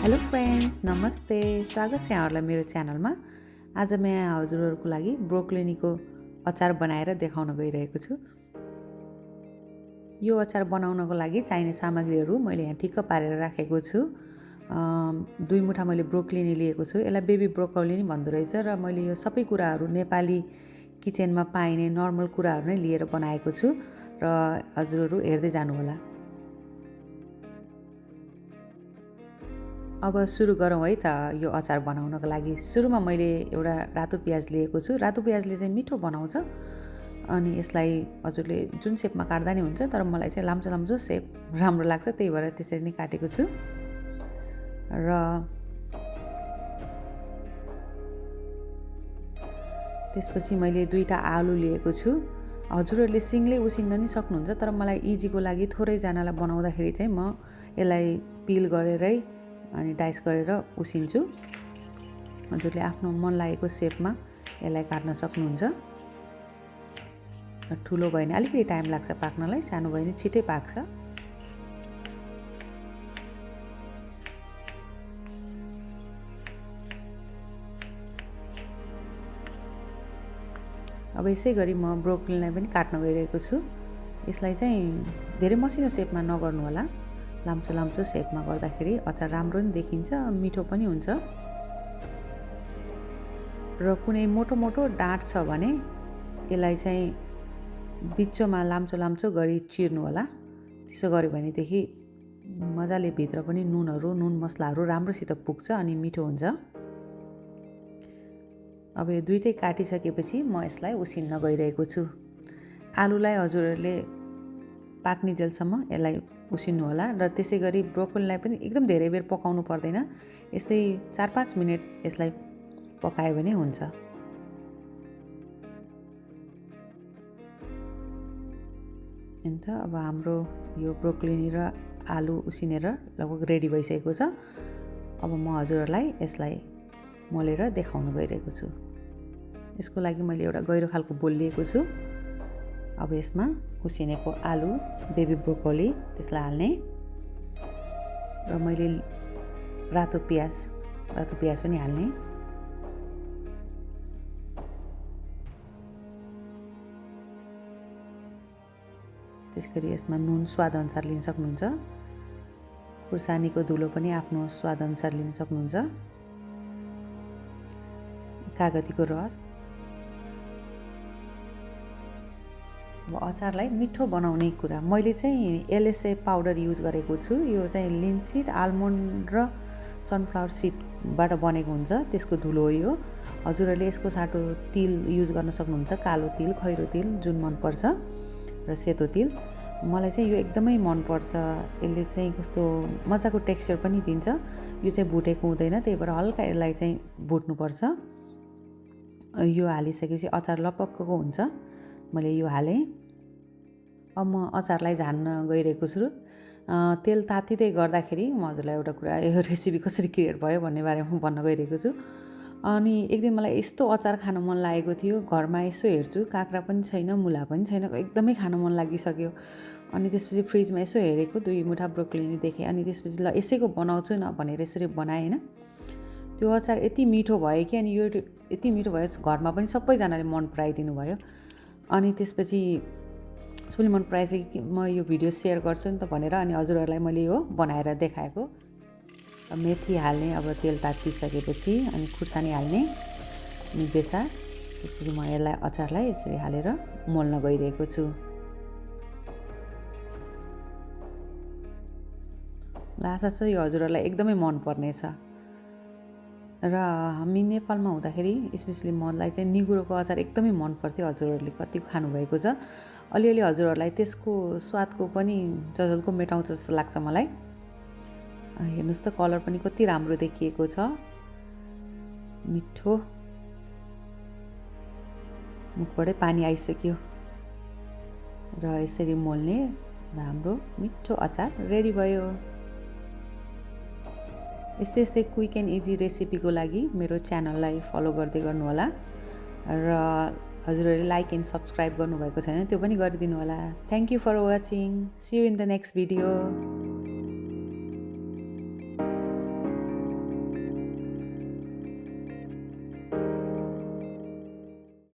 Hello friends, नमस्ते। स्वागत छ यहाँहरूलाई मेरो च्यानलमा। आज म यहाँ हजुरहरूको लागि ब्रोकोलीको अचार बनाएर देखाउन गइरहेको छु। यो अचार बनाउनको लागि चाहिने सामग्रीहरू मैले यहाँ ठिक्क पारेर राखेको छु। 2 मुठा मैले ब्रोकोली लिएको छु। यसलाई बेबी ब्रोकोली भन्दो रहेछ र मैले यो सबै कुराहरू नेपाली किचनमा पाइने नर्मल कुराहरू नै लिएर बनाएको छु र हजुरहरू हेर्दै जानुहोला। अब सुरु गरौँ है त यो अचार बनाउनको लागि। सुरुमा मैले एउटा रातो प्याज लिएको छु। रातो प्याजले चाहिँ मिठो बनाउँछ अनि यसलाई हजुरले जुन सेपमा काट्दा नि हुन्छ, तर मलाई चाहिँ लाम्चो लाम्चो सेप राम्रो लाग्छ, त्यही भएर त्यसरी नै काटेको छु। र त्यसपछि मैले 2टा आलु लिएको छु। हजुरहरूले सिङले उसिन्न नि सक्नुहुन्छ, तर मलाई इजीको लागि थोरैजनालाई बनाउँदाखेरि चाहिँ म यसलाई पिल गरेरै अनि डाइस गरेर उसिन्छु। हजुरले आफ्नो मन लागेको सेपमा यसलाई काट्न सक्नुहुन्छ। ठुलो भयो भने अलिकति टाइम लाग्छ पाक्नलाई, सानो भयो भने छिटै पाक्छ। अब यसै गरी म ब्रोकोलीलाई पनि काट्न गइरहेको छु। यसलाई चाहिँ धेरै मसिनो सेपमा नगर्नु होला। लाम्चो लाम्चो सेपमा गर्दाखेरि अचार राम्रो नि देखिन्छ, मिठो पनि हुन्छ। र कुनै मोटो मोटो डाँठ छ भने यसलाई चाहिँ बिचमा लाम्चो लाम्चो गरी चिर्नु होला। त्यसो गर्यो भनेदेखि मजाले भित्र पनि नुन मसलाहरू राम्रोसित पुग्छ अनि मिठो हुन्छ। अब यो दुइटै काटिसकेपछि म यसलाई उसिन्न गइरहेको छु। आलुलाई हजुरहरूले पाक्ने जेलसम्म यसलाई उसिन्नु होला र त्यसै गरी ब्रोकोलीलाई पनि एकदम धेरै बेर पकाउनु पर्दैन। यस्तै 4-5 मिनट यसलाई पकायो भने हुन्छ। अन्त अब हाम्रो यो ब्रोकोली र आलु उसिनेर लगभग रेडी भइसकेको छ। अब म हजुरहरूलाई यसलाई मोलेर देखाउन गइरहेको छु। यसको लागि मैले एउटा गहिरो खालको बोल लिएको छु। अब यसमा उसिनेको आलु, बेबी ब्रोकोली त्यसलाई हाल्ने र मैले रातो प्याज पनि हाल्ने। त्यसगरी यसमा नुन स्वादअनुसार लिन सक्नुहुन्छ। खुर्सानीको धुलो पनि आफ्नो स्वादअनुसार लिन सक्नुहुन्छ। कागतीको रस। अब अचारलाई मिठो बनाउने कुरा, मैले चाहिँ एलएसए पाउडर युज गरेको छु। यो चाहिँ लिन्सीड, आल्मोन्ड र सनफ्लावर सिडबाट बनेको हुन्छ, त्यसको धुलो हो यो। हजुरहरूले यसको साटो तिल युज गर्न सक्नुहुन्छ, कालो तिल, खैरो तिल जुन मनपर्छ र सेतो तिल। मलाई चाहिँ यो एकदमै मनपर्छ। यसले चाहिँ कस्तो मजाको टेक्स्चर पनि दिन्छ। यो चाहिँ भुटेको हुँदैन, त्यही भएर हल्का यसलाई चाहिँ भुट्नुपर्छ। यो हालिसकेपछि अचार लपक्कको हुन्छ। मैले यो हालेँ। अब म अचारलाई झान्न गइरहेको छु। तेल तातिँदै गर्दाखेरि म हजुरलाई एउटा कुरा, यो रेसिपी कसरी क्रिएट भयो भन्ने बारेमा भन्न गइरहेको छु। अनि एक दिन मलाई यस्तो अचार खान मन लागेको थियो। घरमा यसो हेर्छु, काँक्रा पनि छैन, मुला पनि छैन, एकदमै खान मन लागिसक्यो। अनि त्यसपछि फ्रिजमा यसो हेरेको, 2 मुठा ब्रोकोली देखेँ। अनि त्यसपछि ल यसैको बनाउँछु न भनेर यसरी बनाएँ होइन। त्यो अचार यति मिठो भयो कि, अनि यो यति मिठो भयो घरमा पनि सबैजनाले मन पराइदिनु भयो। अनि त्यसपछि सबैले मन पराएपछि कि म यो भिडियो सेयर गर्छु नि त भनेर अनि हजुरहरूलाई मैले यो बनाएर देखाएको। मेथी हाल्ने अब तेल तातिसकेपछि, अनि खुर्सानी हाल्ने, अनि बेसार। त्यसपछि म यसलाई अचारलाई यसरी हालेर मोल्न गइरहेको छु। आशा छ यो हजुरहरूलाई एकदमै मनपर्नेछ। र हामी नेपालमा हुँदाखेरि स्पेसली मलाई चाहिँ निगुरोको अचार एकदमै मन पर्थ्यो। हजुरहरूले कति खानुभएको छ। अलिअलि हजुरहरूलाई त्यसको स्वादको पनि जजल्को मेटाउँछ जस्तो लाग्छ मलाई। हेर्नुहोस् त, कलर पनि कति राम्रो देखिएको छ, मिठो। मुखबाटै पानी आइसक्यो। र यसरी मोल्ने र हाम्रो मिठो अचार रेडी भयो। यस्तै क्विक एन्ड इजी रेसिपीको लागि मेरो च्यानललाई फलो गर्दै गर्नुहोला। र हजुरहरूले लाइक एन्ड सब्सक्राइब गर्नुभएको छैन त्यो पनि गरिदिनु होला। Thank you for watching. See you in the next video.